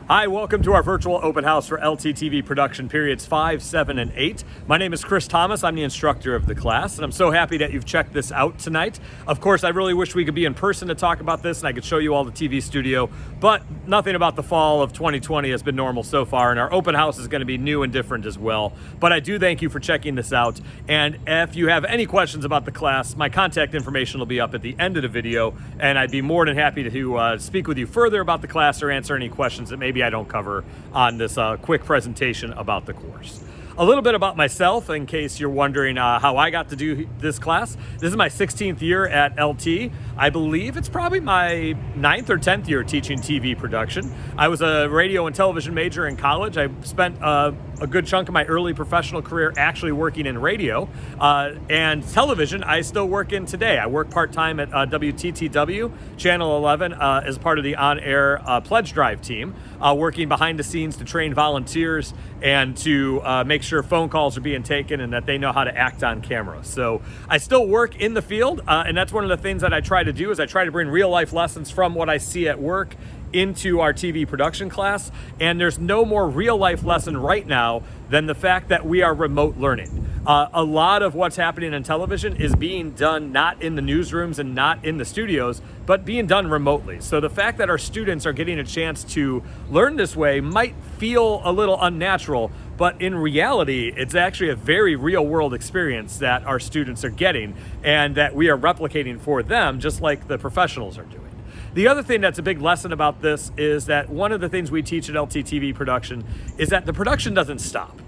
Hi, welcome to our virtual open house for LTTV production periods 5, 7, and 8. My name is Chris Thomas. I'm the instructor of the class, and I'm so happy that you've checked this out tonight. Of course, I really wish we could be in person to talk about this and I could show you all the TV studio, but nothing about the fall of 2020 has been normal so far, and our open house is going to be new and different as well. But I do thank you for checking this out, and if you have any questions about the class, my contact information will be up at the end of the video, and I'd be more than happy to speak with you further about the class or answer any questions that maybe I don't cover on this quick presentation about the course. A little bit about myself, in case you're wondering how I got to do this class. This is my 16th year at LT. I believe it's probably my 9th or 10th year teaching TV production. I was a radio and television major in college. I spent a good chunk of my early professional career actually working in radio and television. I still work in today. I work part-time at WTTW, Channel 11, as part of the on-air pledge drive team, working behind the scenes to train volunteers and to make sure phone calls are being taken and that they know how to act on camera. So I still work in the field, and that's one of the things that I try to do is I try to bring real life lessons from what I see at work into our TV production class. And there's no more real life lesson right now than the fact that we are remote learning. A lot of what's happening in television is being done not in the newsrooms and not in the studios, but being done remotely. So the fact that our students are getting a chance to learn this way might feel a little unnatural, but in reality, it's actually a very real world experience that our students are getting and that we are replicating for them, just like the professionals are doing. The other thing that's a big lesson about this is that one of the things we teach at LTTV production is that the production doesn't stop.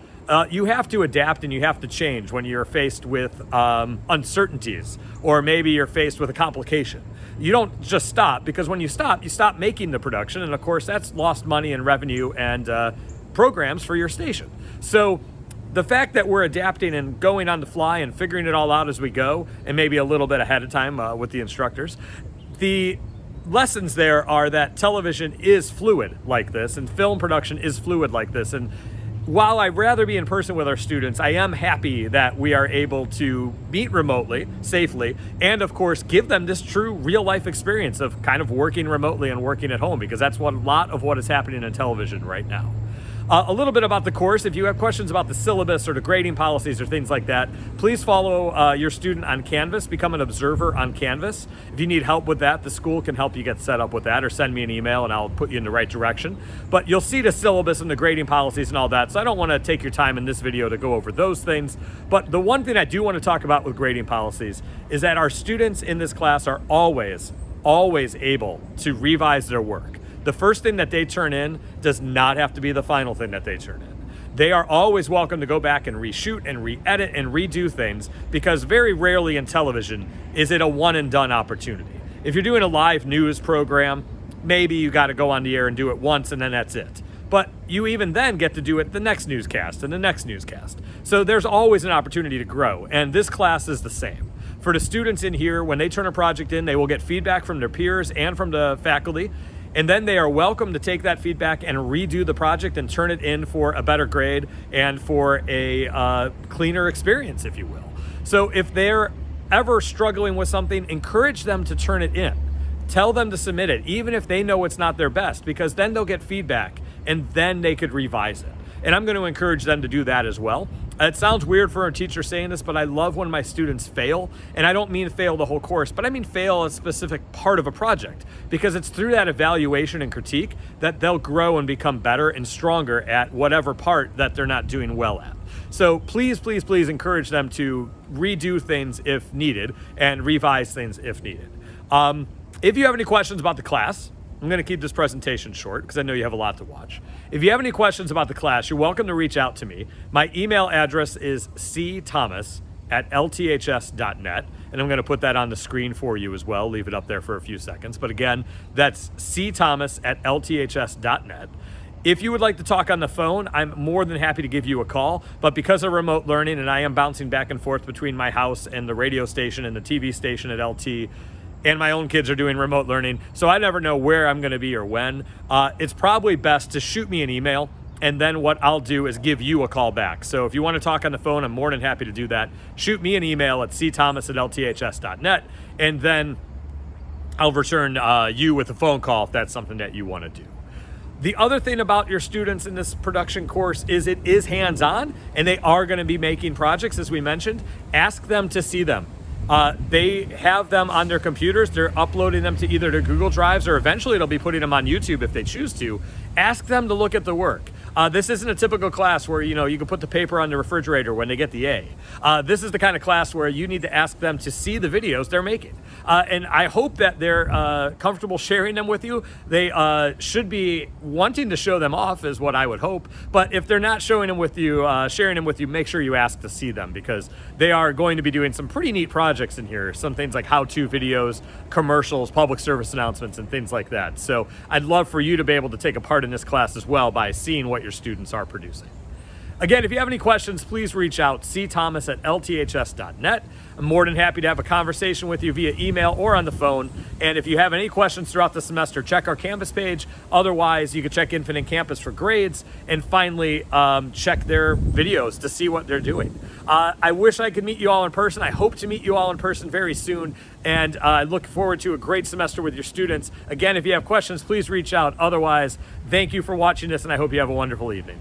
You have to adapt and you have to change when you're faced with uncertainties, or maybe you're faced with a complication. You don't just stop, because when you stop making the production, and of course that's lost money and revenue and programs for your station. So the fact that we're adapting and going on the fly and figuring it all out as we go, and maybe a little bit ahead of time with the instructors, the lessons there are that television is fluid like this, and film production is fluid like this. And while I'd rather be in person with our students, I am happy that we are able to meet remotely, safely, and of course give them this true real life experience of kind of working remotely and working at home, because that's what a lot of what is happening in television right now. A little bit about the course. If you have questions about the syllabus or the grading policies or things like that, please follow your student on Canvas, become an observer on Canvas. If you need help with that, the school can help you get set up with that, or send me an email and I'll put you in the right direction. But you'll see the syllabus and the grading policies and all that, so I don't want to take your time in this video to go over those things. But the one thing I do want to talk about with grading policies is that our students in this class are always able to revise their work. The first thing that they turn in does not have to be the final thing that they turn in. They are always welcome to go back and reshoot and re-edit and redo things, because very rarely in television is it a one and done opportunity. If you're doing a live news program, maybe you got to go on the air and do it once and then that's it. But you even then get to do it the next newscast and the next newscast. So there's always an opportunity to grow, and this class is the same. For the students in here, when they turn a project in, they will get feedback from their peers and from the faculty. And then they are welcome to take that feedback and redo the project and turn it in for a better grade and for a cleaner experience, if you will. So if they're ever struggling with something, encourage them to turn it in. Tell them to submit it, even if they know it's not their best, because then they'll get feedback and then they could revise it. And I'm going to encourage them to do that as well. It sounds weird for a teacher saying this, but I love when my students fail. And I don't mean fail the whole course, but I mean fail a specific part of a project, because it's through that evaluation and critique that they'll grow and become better and stronger at whatever part that they're not doing well at. So please, please, please encourage them to redo things if needed and revise things if needed. If you have any questions about the class, I'm going to keep this presentation short because I know you have a lot to watch. If you have any questions about the class, you're welcome to reach out to me. My email address is cthomas@lths.net, and I'm going to put that on the screen for you as well. Leave it up there for a few seconds. But again, that's cthomas@lths.net. If you would like to talk on the phone, I'm more than happy to give you a call. But because of remote learning and I am bouncing back and forth between my house and the radio station and the TV station at LT, and my own kids are doing remote learning, so I never know where I'm going to be or when. It's probably best to shoot me an email, and then what I'll do is give you a call back. So if you want to talk on the phone, I'm more than happy to do that. Shoot me an email at cthomas@lths.net, and then I'll return you with a phone call if that's something that you want to do. The other thing about your students in this production course is it is hands-on, and they are going to be making projects, as we mentioned. Ask them to see them. They have them on their computers. They're uploading them to either their Google Drives, or eventually they'll be putting them on YouTube if they choose to. Ask them to look at the work. This isn't a typical class where, you can put the paper on the refrigerator when they get the A. This is the kind of class where you need to ask them to see the videos they're making. And I hope that they're comfortable sharing them with you. They should be wanting to show them off, is what I would hope. But if they're not showing them with you, sharing them with you, make sure you ask to see them, because they are going to be doing some pretty neat projects in here. Some things like how-to videos, commercials, public service announcements, and things like that. So I'd love for you to be able to take a part in this class as well by seeing what your students are producing. Again, if you have any questions, please reach out, cthomas@lths.net. I'm more than happy to have a conversation with you via email or on the phone. And if you have any questions throughout the semester, check our Canvas page. Otherwise, you can check Infinite Campus for grades, and finally check their videos to see what they're doing. I wish I could meet you all in person. I hope to meet you all in person very soon, and I look forward to a great semester with your students. Again, if you have questions, please reach out. Otherwise, thank you for watching this, and I hope you have a wonderful evening.